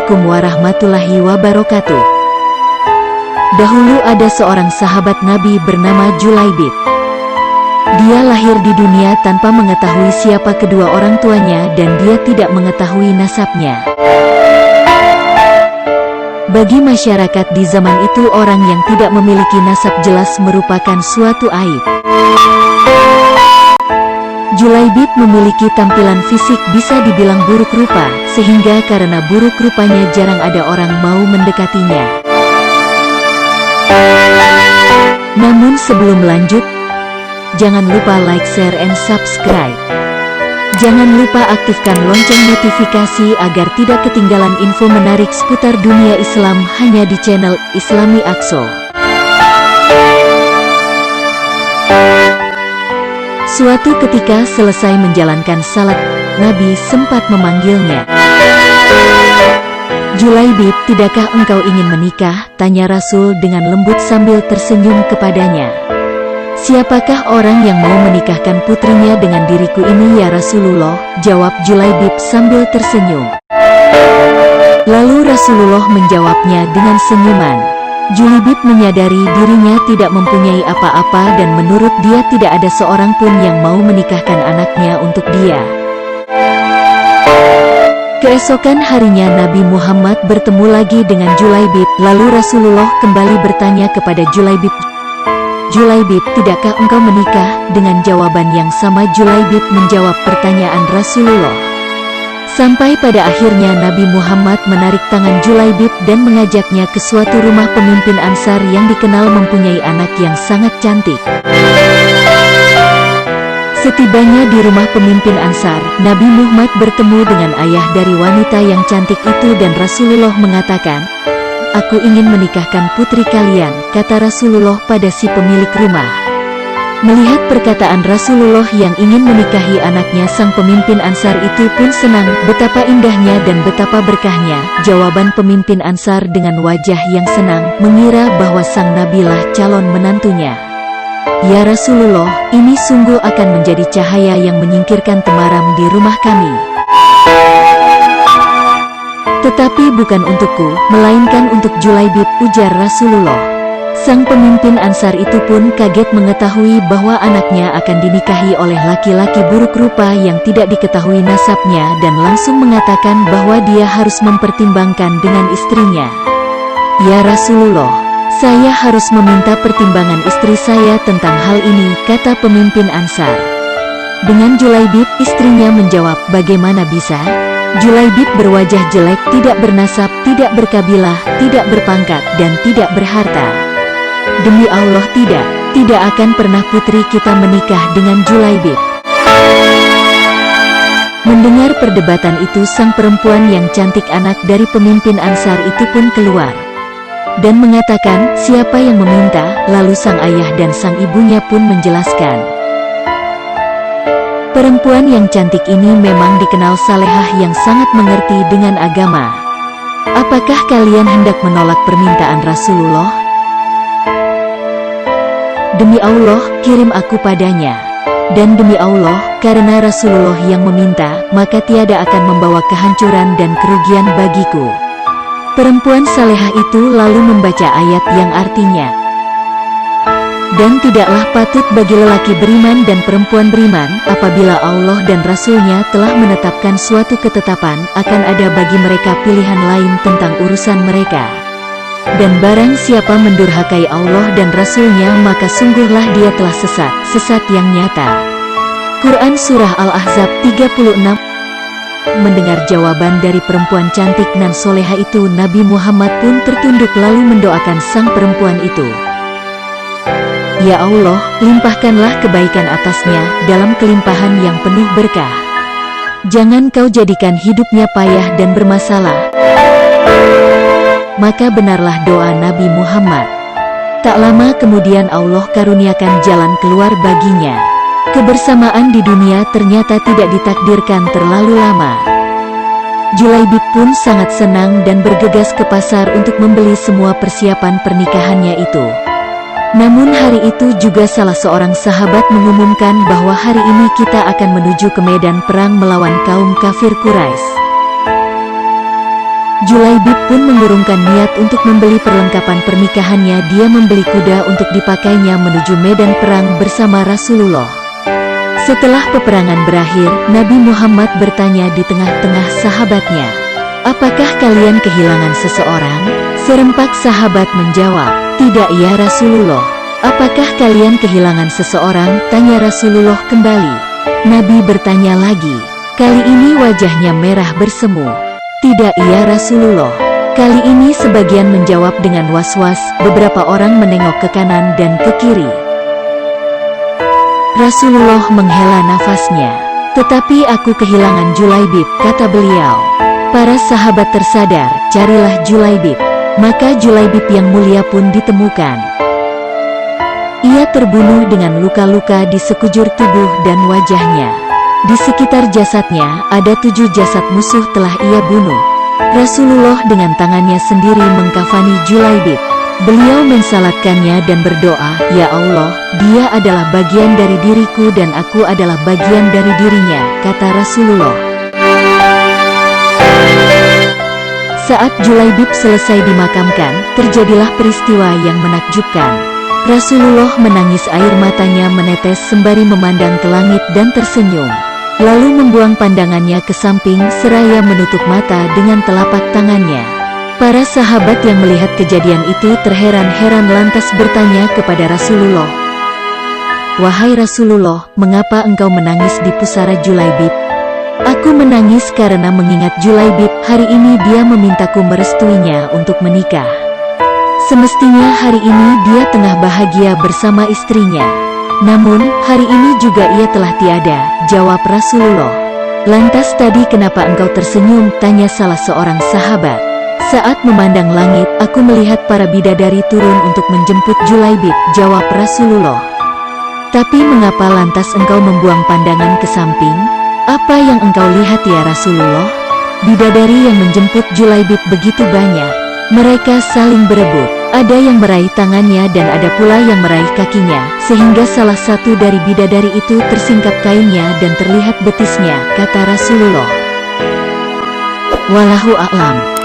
Assalamualaikum warahmatullahi wabarakatuh. Dahulu ada seorang sahabat Nabi bernama Julaibib. Dia lahir di dunia tanpa mengetahui siapa kedua orang tuanya dan dia tidak mengetahui nasabnya. Bagi masyarakat di zaman itu, orang yang tidak memiliki nasab jelas merupakan suatu aib. Julaibib memiliki tampilan fisik bisa dibilang buruk rupa, sehingga karena buruk rupanya jarang ada orang mau mendekatinya. Namun sebelum lanjut, jangan lupa like, share, and subscribe. Jangan lupa aktifkan lonceng notifikasi agar tidak ketinggalan info menarik seputar dunia Islam hanya di channel Islami Aqso. Suatu ketika selesai menjalankan salat, Nabi sempat memanggilnya. "Julaibib, tidakkah engkau ingin menikah?" tanya Rasul dengan lembut sambil tersenyum kepadanya. "Siapakah orang yang mau menikahkan putrinya dengan diriku ini ya Rasulullah?" jawab Julaibib sambil tersenyum. Lalu Rasulullah menjawabnya dengan senyuman. Julaibib menyadari dirinya tidak mempunyai apa-apa dan menurut dia tidak ada seorang pun yang mau menikahkan anaknya untuk dia. Keesokan harinya Nabi Muhammad bertemu lagi dengan Julaibib, lalu Rasulullah kembali bertanya kepada Julaibib, "Julaibib, tidakkah engkau menikah?" Dengan jawaban yang sama Julaibib menjawab pertanyaan Rasulullah. Sampai pada akhirnya Nabi Muhammad menarik tangan Julaibib dan mengajaknya ke suatu rumah pemimpin Ansar yang dikenal mempunyai anak yang sangat cantik. Setibanya di rumah pemimpin Ansar, Nabi Muhammad bertemu dengan ayah dari wanita yang cantik itu dan Rasulullah mengatakan, "Aku ingin menikahkan putri kalian," kata Rasulullah pada si pemilik rumah. Melihat perkataan Rasulullah yang ingin menikahi anaknya, sang pemimpin Ansar itu pun senang. Betapa indahnya dan betapa berkahnya jawaban pemimpin Ansar dengan wajah yang senang, mengira bahwa sang nabilah calon menantunya. "Ya Rasulullah, ini sungguh akan menjadi cahaya yang menyingkirkan temaram di rumah kami. Tetapi bukan untukku, melainkan untuk Julaibib," ujar Rasulullah. Sang pemimpin Ansar itu pun kaget mengetahui bahwa anaknya akan dinikahi oleh laki-laki buruk rupa yang tidak diketahui nasabnya dan langsung mengatakan bahwa dia harus mempertimbangkan dengan istrinya. "Ya Rasulullah, saya harus meminta pertimbangan istri saya tentang hal ini," kata pemimpin Ansar. Dengan Julaibib, istrinya menjawab, "Bagaimana bisa? Julaibib berwajah jelek, tidak bernasab, tidak berkabilah, tidak berpangkat, dan tidak berharta. Demi Allah tidak akan pernah putri kita menikah dengan Julaibib." Mendengar perdebatan itu, sang perempuan yang cantik anak dari pemimpin Ansar itu pun keluar dan mengatakan, "Siapa yang meminta?" Lalu sang ayah dan sang ibunya pun menjelaskan. Perempuan yang cantik ini memang dikenal salehah yang sangat mengerti dengan agama. "Apakah kalian hendak menolak permintaan Rasulullah? Demi Allah, kirim aku padanya. Dan demi Allah, karena Rasulullah yang meminta, maka tiada akan membawa kehancuran dan kerugian bagiku." Perempuan salehah itu lalu membaca ayat yang artinya, "Dan tidaklah patut bagi lelaki beriman dan perempuan beriman, apabila Allah dan Rasul-Nya telah menetapkan suatu ketetapan, akan ada bagi mereka pilihan lain tentang urusan mereka. Dan barang siapa mendurhakai Allah dan Rasul-Nya, maka sungguhlah dia telah sesat yang nyata." Quran Surah Al-Ahzab 36. Mendengar jawaban dari perempuan cantik nan soleha itu, Nabi Muhammad pun tertunduk lalu mendoakan sang perempuan itu. "Ya Allah, limpahkanlah kebaikan atasnya dalam kelimpahan yang penuh berkah. Jangan kau jadikan hidupnya payah dan bermasalah." Maka benarlah doa Nabi Muhammad. Tak lama kemudian Allah karuniakan jalan keluar baginya. Kebersamaan di dunia ternyata tidak ditakdirkan terlalu lama. Julaibib pun sangat senang dan bergegas ke pasar untuk membeli semua persiapan pernikahannya itu. Namun hari itu juga salah seorang sahabat mengumumkan bahwa hari ini kita akan menuju ke medan perang melawan kaum kafir Quraisy. Julaibib pun mengurungkan niat untuk membeli perlengkapan pernikahannya. Dia membeli kuda untuk dipakainya menuju medan perang bersama Rasulullah. Setelah peperangan berakhir, Nabi Muhammad bertanya di tengah-tengah sahabatnya, "Apakah kalian kehilangan seseorang?" Serempak sahabat menjawab, "Tidak ya Rasulullah." "Apakah kalian kehilangan seseorang?" tanya Rasulullah kembali. Nabi bertanya lagi. Kali ini wajahnya merah bersemu. "Tidak ya Rasulullah." Kali ini sebagian menjawab dengan was-was, beberapa orang menengok ke kanan dan ke kiri. Rasulullah menghela nafasnya. "Tetapi aku kehilangan Julaibib," kata beliau. Para sahabat tersadar, "Carilah Julaibib." Maka Julaibib yang mulia pun ditemukan. Ia terbunuh dengan luka-luka di sekujur tubuh dan wajahnya. Di sekitar jasadnya, ada 7 jasad musuh telah ia bunuh. Rasulullah dengan tangannya sendiri mengkafani Julaibib. Beliau mensalatkannya dan berdoa, "Ya Allah, dia adalah bagian dari diriku dan aku adalah bagian dari dirinya," kata Rasulullah. Saat Julaibib selesai dimakamkan, terjadilah peristiwa yang menakjubkan. Rasulullah menangis, air matanya menetes sembari memandang ke langit dan tersenyum. Lalu membuang pandangannya ke samping seraya menutup mata dengan telapak tangannya. Para sahabat yang melihat kejadian itu terheran-heran lantas bertanya kepada Rasulullah, "Wahai Rasulullah, mengapa engkau menangis di pusara Julaibib?" "Aku menangis karena mengingat Julaibib. Hari ini dia memintaku merestuinya untuk menikah. Semestinya hari ini dia tengah bahagia bersama istrinya. Namun, hari ini juga ia telah tiada," jawab Rasulullah. "Lantas tadi kenapa engkau tersenyum?" tanya salah seorang sahabat. "Saat memandang langit, aku melihat para bidadari turun untuk menjemput Julaibib," jawab Rasulullah. "Tapi mengapa lantas engkau membuang pandangan ke samping? Apa yang engkau lihat ya Rasulullah?" Bidadari yang menjemput Julaibib begitu banyak. Mereka saling berebut. Ada yang meraih tangannya dan ada pula yang meraih kakinya, sehingga salah satu dari bidadari itu tersingkap kainnya dan terlihat betisnya, kata Rasulullah. Wallahu a'lam.